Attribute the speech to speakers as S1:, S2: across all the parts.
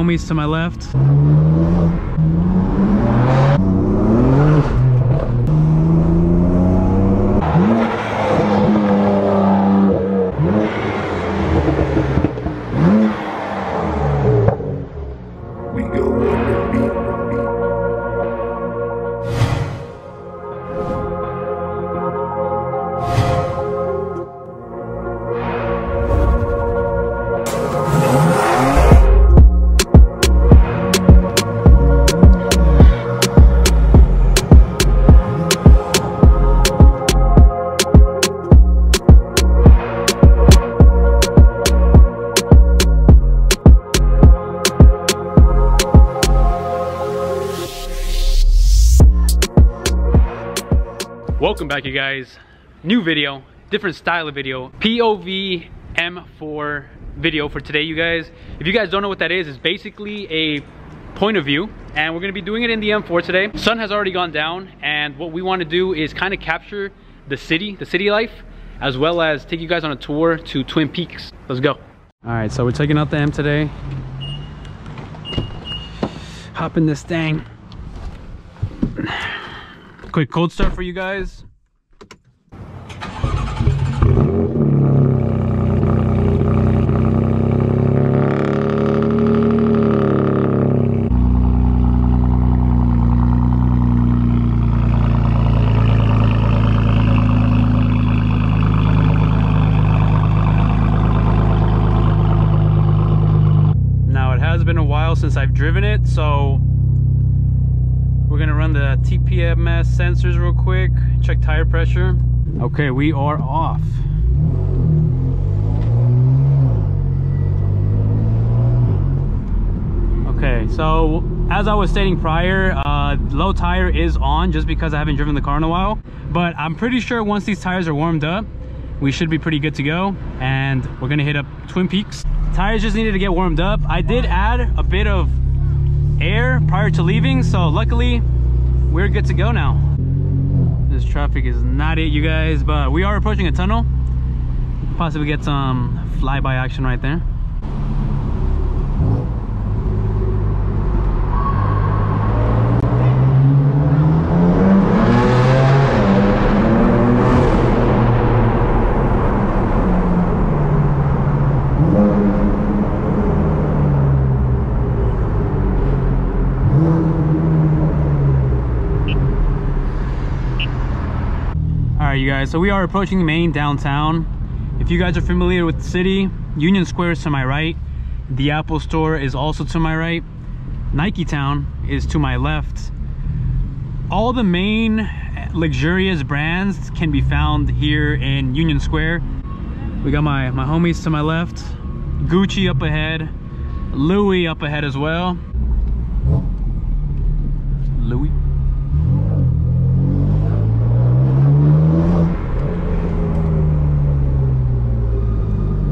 S1: homies to my left. Welcome back, you guys. New video, different style of video. POV M4 video for today, you guys. If you guys don't know what that is, it's basically a point of view, and we're gonna be doing it in the M4 today. Sun has already gone down, and what we want to do is kind of capture the city life, as well as take you guys on a tour to Twin Peaks. Let's go. All right, so we're taking out the M today. Hop in this thing. Quick cold start for you guys. Now it has been a while since I've driven it, so we're gonna run the TPMS sensors real quick, check tire pressure. Okay, we are off. Okay, so as I was stating prior, low tire is on just because I haven't driven the car in a while. But I'm pretty sure once these tires are warmed up, we should be pretty good to go. And we're gonna hit up Twin Peaks. Tires just needed to get warmed up. I did add a bit of air prior to leaving, so luckily we're good to go now. This traffic is not it, you guys, but we are approaching a tunnel. Possibly get some flyby action right there. You guys, so we are approaching main downtown. If you guys are familiar with the city, Union Square is to my right, the Apple Store is also to my right, Nike Town is to my left. All the main luxurious brands can be found here in Union Square. We got my homies to my left, Gucci up ahead, Louis up ahead as well. Louis.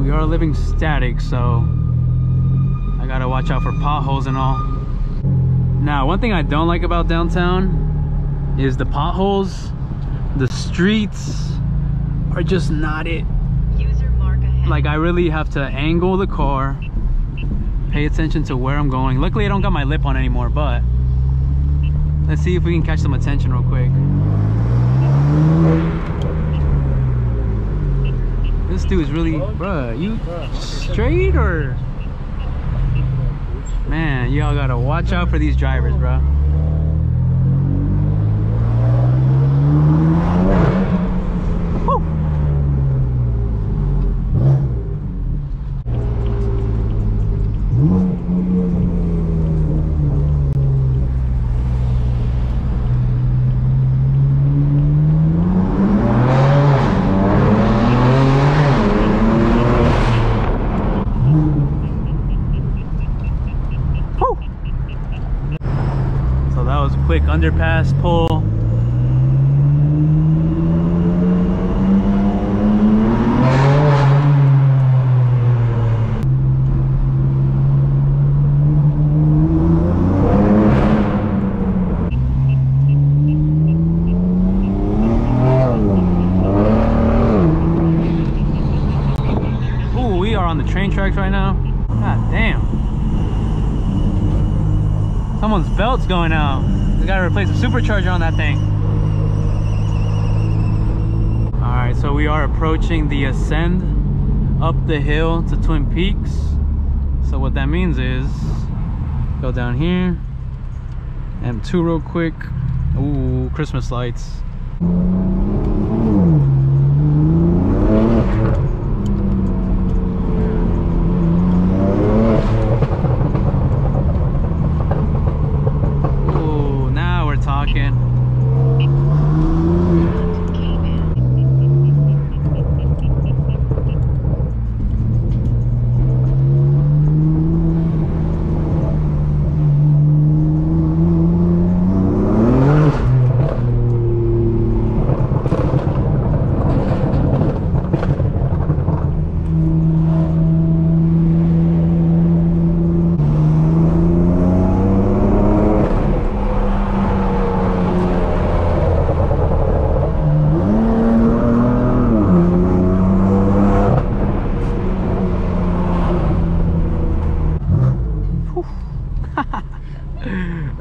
S1: We are living static, so I gotta watch out for potholes and all. Now, one thing I don't like about downtown is the potholes. The streets are just not it. User mark ahead. Like, I really have to angle the car, pay attention to where I'm going. Luckily I don't got my lip on anymore, but let's see if we can catch some attention real quick. This dude is really, bruh, you straight or? Man, y'all gotta watch out for these drivers, bruh. Quick underpass pull. Ooh, we are on the train tracks right now. God damn. Someone's belt's going out. We gotta replace the supercharger on that thing. Alright, so we are approaching the ascend up the hill to Twin Peaks. So what that means is, go down here. M2 real quick. Ooh, Christmas lights. Ooh, now we're talking.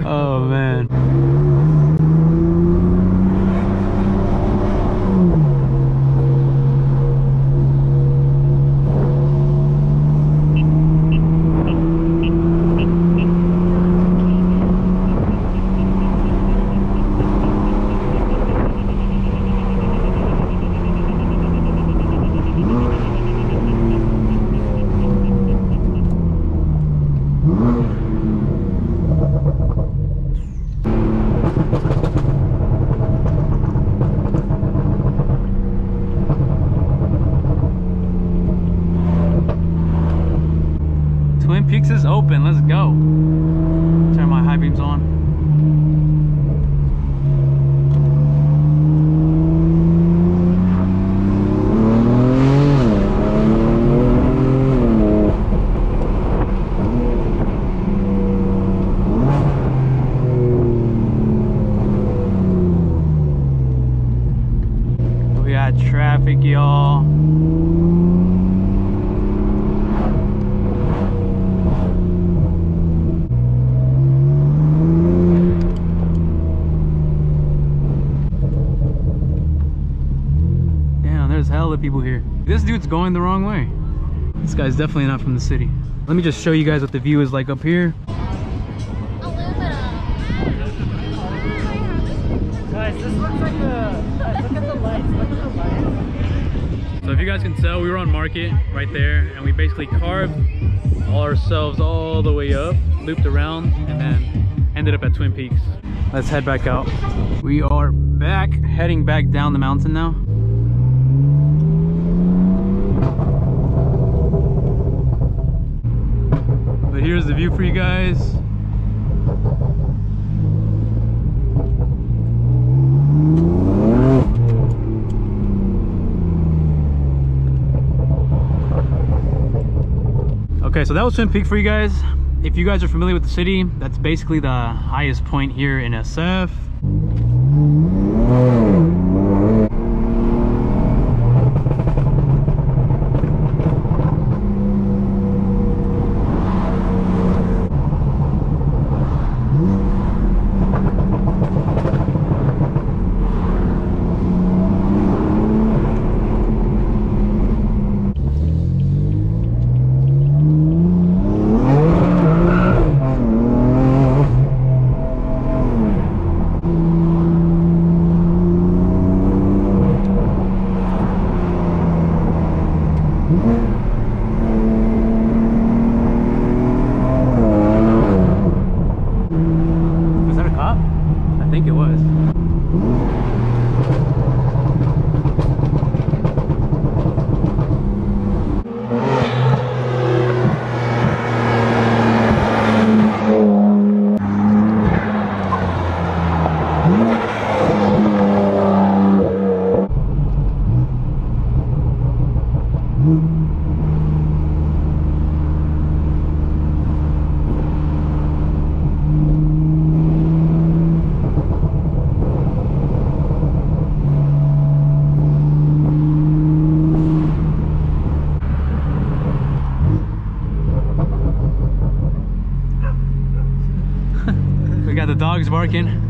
S1: Oh man. Twin Peaks is open, let's go. Turn my high beams on. We got traffic, y'all. There's hella people here. This dude's going the wrong way. This guy's definitely not from the city. Let me just show you guys what the view is like up here.
S2: Guys, this looks like a... Look at the lights. Look at the lights.
S1: So if you guys can tell, we were on Market right there, and we basically carved ourselves all the way up, looped around, and then ended up at Twin Peaks. Let's head back out. We are back, heading back down the mountain now. But here's the view for you guys. Okay, so that was Twin Peaks for you guys. If you guys are familiar with the city, that's basically the highest point here in SF. Was that a cop? I think it was. the dog's barking.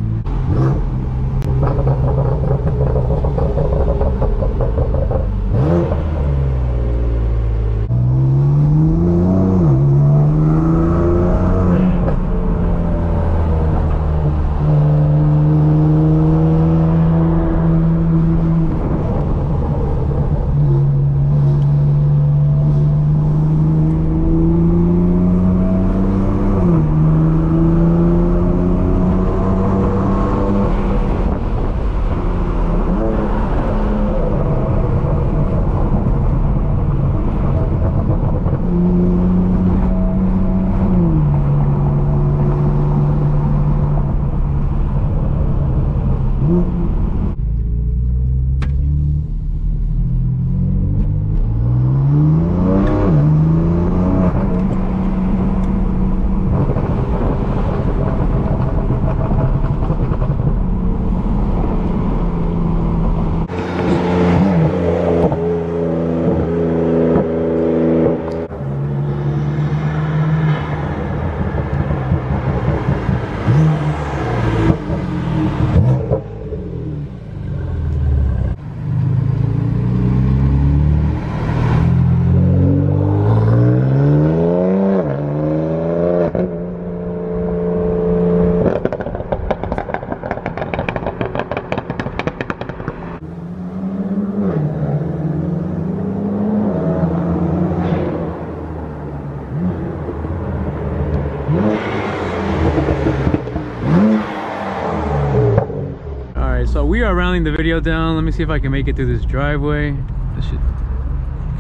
S1: So we are rounding the video down. Let me see if I can make it through this driveway. This shit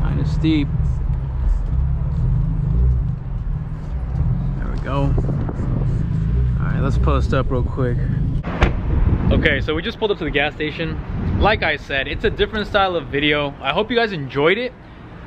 S1: kind of steep. There we go. All right, let's post up real quick. Okay, so we just pulled up to the gas station. Like I said, it's a different style of video. I hope you guys enjoyed it.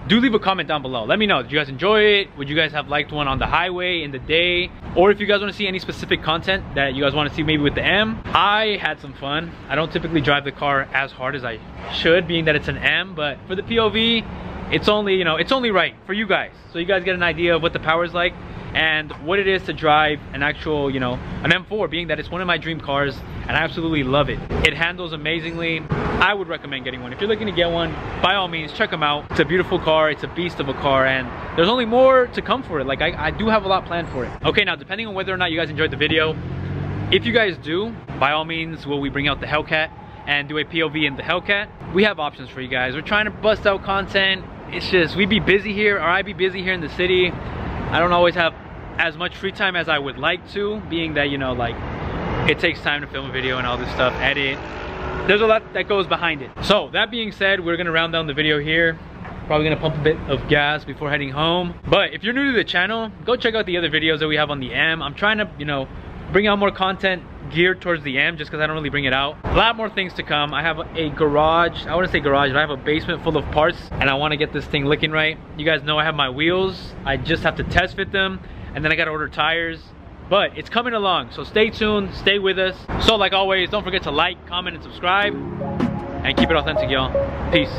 S1: Do leave a comment down below. Let me know, did you guys enjoy it? Would you guys have liked one on the highway in the day? Or if you guys want to see any specific content that you guys want to see maybe with the M. I had some fun. I don't typically drive the car as hard as I should, being that it's an M, but for the POV, it's only, you know, it's only right for you guys. So you guys get an idea of what the power is like and what it is to drive an actual, you know, an M4, being that it's one of my dream cars and I absolutely love it. It handles amazingly. I would recommend getting one. If you're looking to get one, by all means, check them out. It's a beautiful car, it's a beast of a car, and there's only more to come for it. Like, I do have a lot planned for it. Okay, now, depending on whether or not you guys enjoyed the video, if you guys do, by all means, will we bring out the Hellcat and do a POV in the Hellcat? We have options for you guys. We're trying to bust out content. It's just, we be busy here, or I be busy here in the city. I don't always have as much free time as I would like to, being that, you know, like, it takes time to film a video and all this stuff, edit. There's a lot that goes behind it. So that being said, we're gonna round down the video here. Probably gonna pump a bit of gas before heading home. But if you're new to the channel, go check out the other videos that we have on the M. I'm trying to, you know, bring out more content geared towards the M just because I don't really bring it out. A lot more things to come. I have a garage, I wouldn't say garage, but I have a basement full of parts and I want to get this thing looking right. You guys know I have my wheels. I just have to test fit them and then I gotta order tires. But it's coming along, so stay tuned, stay with us. So like always, don't forget to like, comment, and subscribe. And keep it authentic, y'all. Peace.